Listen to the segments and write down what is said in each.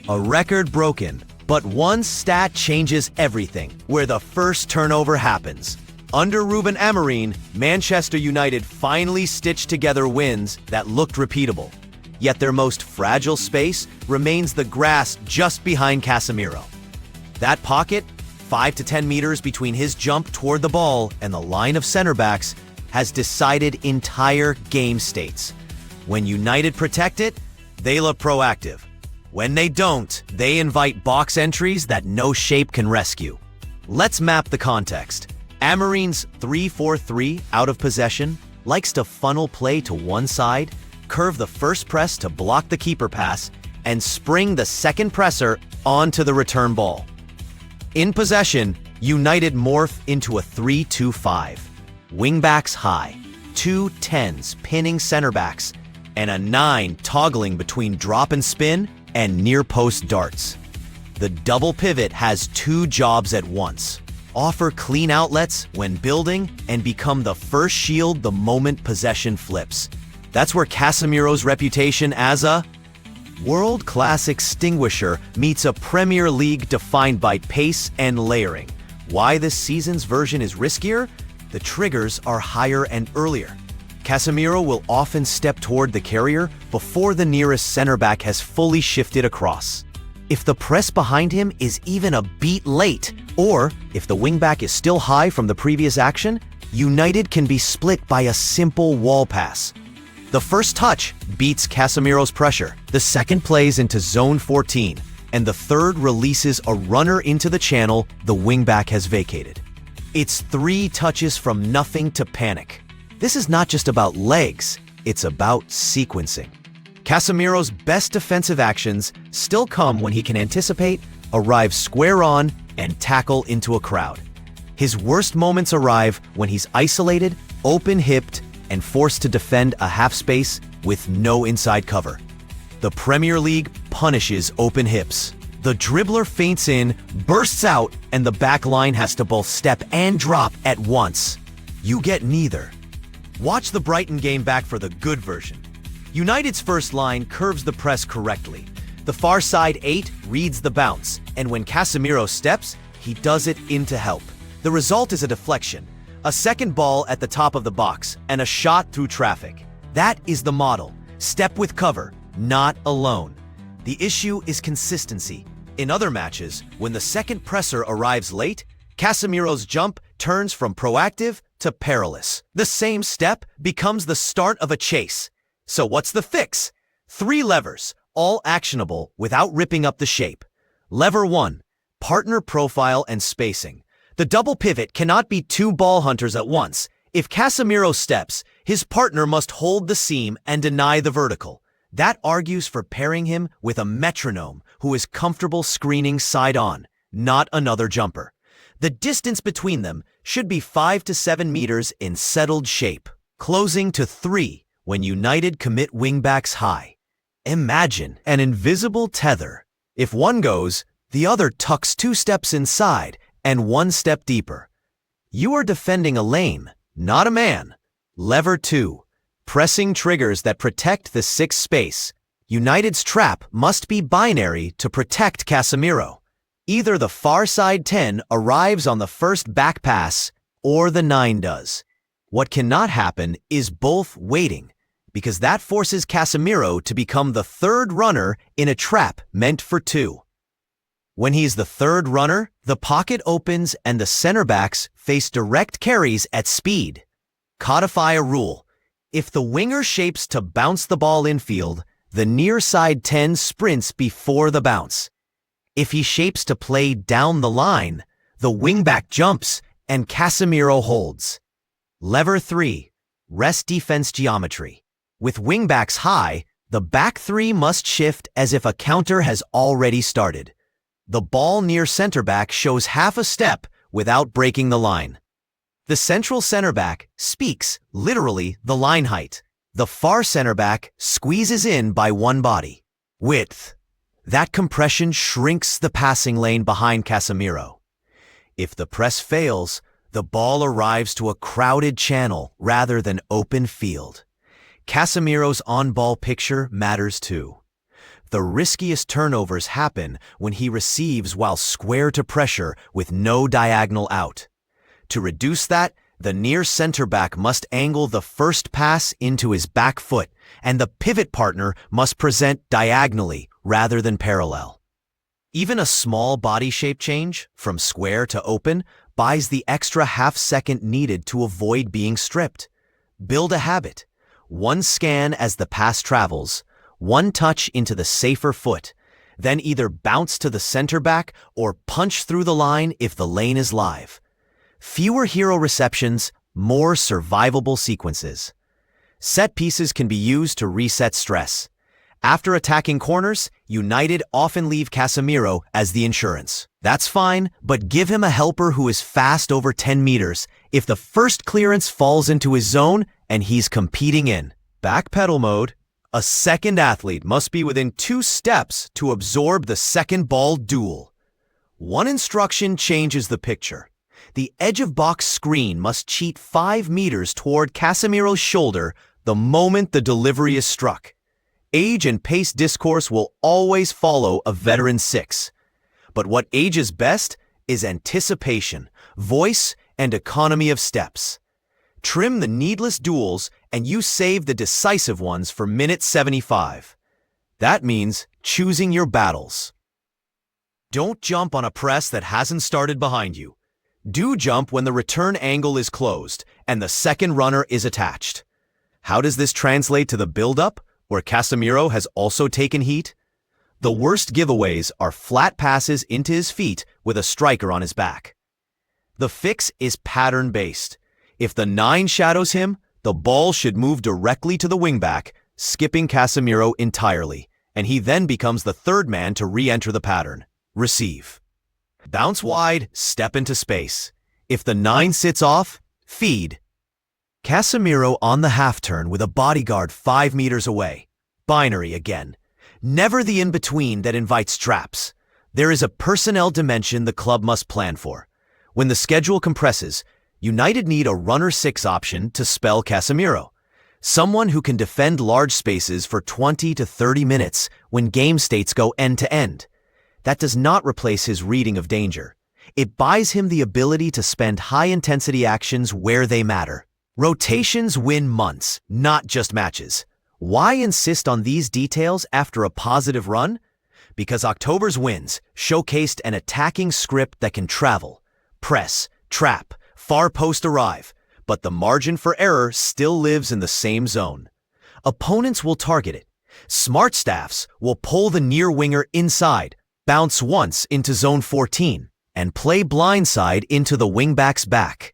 A record broken, but one stat changes everything where the first turnover happens. Under Rúben Amorim, Manchester United finally stitched together wins that looked repeatable. Yet their most fragile space remains the grass just behind Casemiro. That pocket, 5 to 10 meters between his jump toward the ball and the line of center backs, has decided entire game states. When United protect it, they look proactive. When they don't, they invite box entries that no shape can rescue. Let's map the context. Amorim's 3-4-3 out of possession likes to funnel play to one side, curve the first press to block the keeper pass, and spring the second presser onto the return ball. In possession, United morph into a 3-2-5. Wingbacks high, 2 10s pinning center backs, and a 9 toggling between drop and spin and near-post darts. The double pivot has 2 jobs at once. Offer clean outlets when building and become the first shield the moment possession flips. That's where Casemiro's reputation as a world-class extinguisher meets a Premier League defined by pace and layering. Why this season's version is riskier? The triggers are higher and earlier. Casemiro will often step toward the carrier before the nearest center back has fully shifted across. If the press behind him is even a beat late, or if the wingback is still high from the previous action, United can be split by a simple wall pass. The first touch beats Casemiro's pressure, the second plays into zone 14, and the third releases a runner into the channel the wingback has vacated. It's 3 touches from nothing to panic. This is not just about legs, it's about sequencing. Casemiro's best defensive actions still come when he can anticipate, arrive square on, and tackle into a crowd. His worst moments arrive when he's isolated, open-hipped, and forced to defend a half space with no inside cover. The Premier League punishes open hips. The dribbler feints in, bursts out, and the back line has to both step and drop at once. You get neither. Watch the Brighton game back for the good version. United's first line curves the press correctly. The far side 8 reads the bounce, and when Casemiro steps, he does it into help. The result is a deflection, a second ball at the top of the box, and a shot through traffic. That is the model. Step with cover, not alone. The issue is consistency. In other matches, when the second presser arrives late, Casemiro's jump turns from proactive to perilous. The same step becomes the start of a chase. So what's the fix? 3 levers, all actionable without ripping up the shape. Lever 1, partner profile and spacing. The double pivot cannot be 2 ball hunters at once. If Casemiro steps, his partner must hold the seam and deny the vertical. That argues for pairing him with a metronome who is comfortable screening side on, not another jumper. The distance between them should be 5 to 7 meters in settled shape, closing to 3 when United commit wingbacks high. Imagine an invisible tether. If one goes, the other tucks 2 steps inside and 1 step deeper. You are defending a lane, not a man. Lever 2. Pressing triggers that protect the 6th space. United's trap must be binary to protect Casemiro. Either the far side 10 arrives on the first back pass, or the 9 does. What cannot happen is both waiting, because that forces Casemiro to become the 3rd runner in a trap meant for 2. When he's the 3rd runner, the pocket opens and the center backs face direct carries at speed. Codify a rule. If the winger shapes to bounce the ball infield, the near side 10 sprints before the bounce. If he shapes to play down the line, the wingback jumps and Casemiro holds. Lever 3. Rest defense geometry. With wingbacks high, the back 3 must shift as if a counter has already started. The ball near center back shows half a step without breaking the line. The central center back speaks, literally, the line height. The far center back squeezes in by 1 body. Width. That compression shrinks the passing lane behind Casemiro. If the press fails, the ball arrives to a crowded channel rather than open field. Casemiro's on-ball picture matters too. The riskiest turnovers happen when he receives while square to pressure with no diagonal out. To reduce that, the near center back must angle the first pass into his back foot, and the pivot partner must present diagonally rather than parallel. Even a small body shape change, from square to open, buys the extra half-second needed to avoid being stripped. Build a habit. One scan as the pass travels, one touch into the safer foot, then either bounce to the center back or punch through the line if the lane is live. Fewer hero receptions, more survivable sequences. Set pieces can be used to reset stress. After attacking corners, United often leave Casemiro as the insurance. That's fine, but give him a helper who is fast over 10 meters if the first clearance falls into his zone and he's competing in backpedal mode. A second athlete must be within 2 steps to absorb the second ball duel. One instruction changes the picture. The edge of box screen must cheat 5 meters toward Casemiro's shoulder the moment the delivery is struck. Age and pace discourse will always follow a veteran 6. But what ages best is anticipation, voice, and economy of steps. Trim the needless duels and you save the decisive ones for minute 75. That means choosing your battles. Don't jump on a press that hasn't started behind you. Do jump when the return angle is closed and the second runner is attached. How does this translate to the build-up, where Casemiro has also taken heat? The worst giveaways are flat passes into his feet with a striker on his back. The fix is pattern-based. If the 9 shadows him, the ball should move directly to the wingback, skipping Casemiro entirely, and he then becomes the third man to re-enter the pattern. Receive. Bounce wide, step into space. If the 9 sits off, feed. Casemiro on the half-turn with a bodyguard 5 meters away. Binary again. Never the in-between that invites traps. There is a personnel dimension the club must plan for. When the schedule compresses, United need a runner 6 option to spell Casemiro. Someone who can defend large spaces for 20 to 30 minutes when game states go end-to-end. That does not replace his reading of danger. It buys him the ability to spend high-intensity actions where they matter. Rotations win months, not just matches. Why insist on these details after a positive run? Because October's wins showcased an attacking script that can travel, press, trap, far post arrive, but the margin for error still lives in the same zone. Opponents will target it. Smart staffs will pull the near winger inside, bounce once into zone 14, and play blindside into the wingback's back.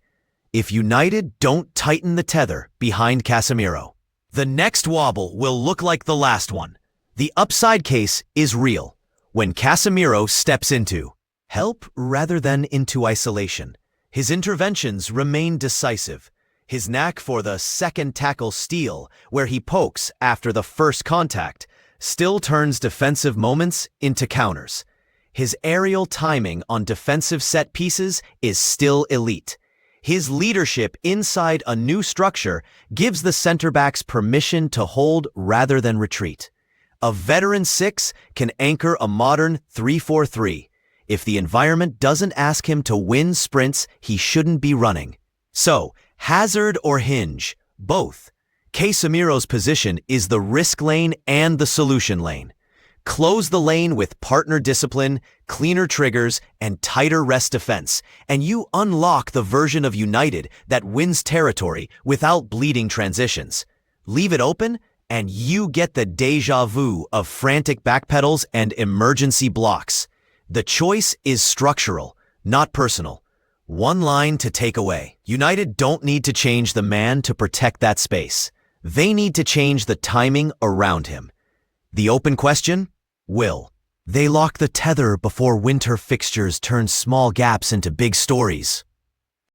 If United don't tighten the tether behind Casemiro, the next wobble will look like the last one. The upside case is real when Casemiro steps into help rather than into isolation. His interventions remain decisive. His knack for the second tackle steal, where he pokes after the first contact, still turns defensive moments into counters. His aerial timing on defensive set pieces is still elite. His leadership inside a new structure gives the center backs permission to hold rather than retreat. A veteran 6 can anchor a modern 3-4-3. If the environment doesn't ask him to win sprints, he shouldn't be running. So, hazard or hinge? Both. Casemiro's position is the risk lane and the solution lane. Close the lane with partner discipline, cleaner triggers, and tighter rest defense, and you unlock the version of United that wins territory without bleeding transitions. Leave it open, and you get the déjà vu of frantic backpedals and emergency blocks. The choice is structural, not personal. One line to take away. United don't need to change the man to protect that space. They need to change the timing around him. The open question? Will they lock the tether before winter fixtures turn small gaps into big stories?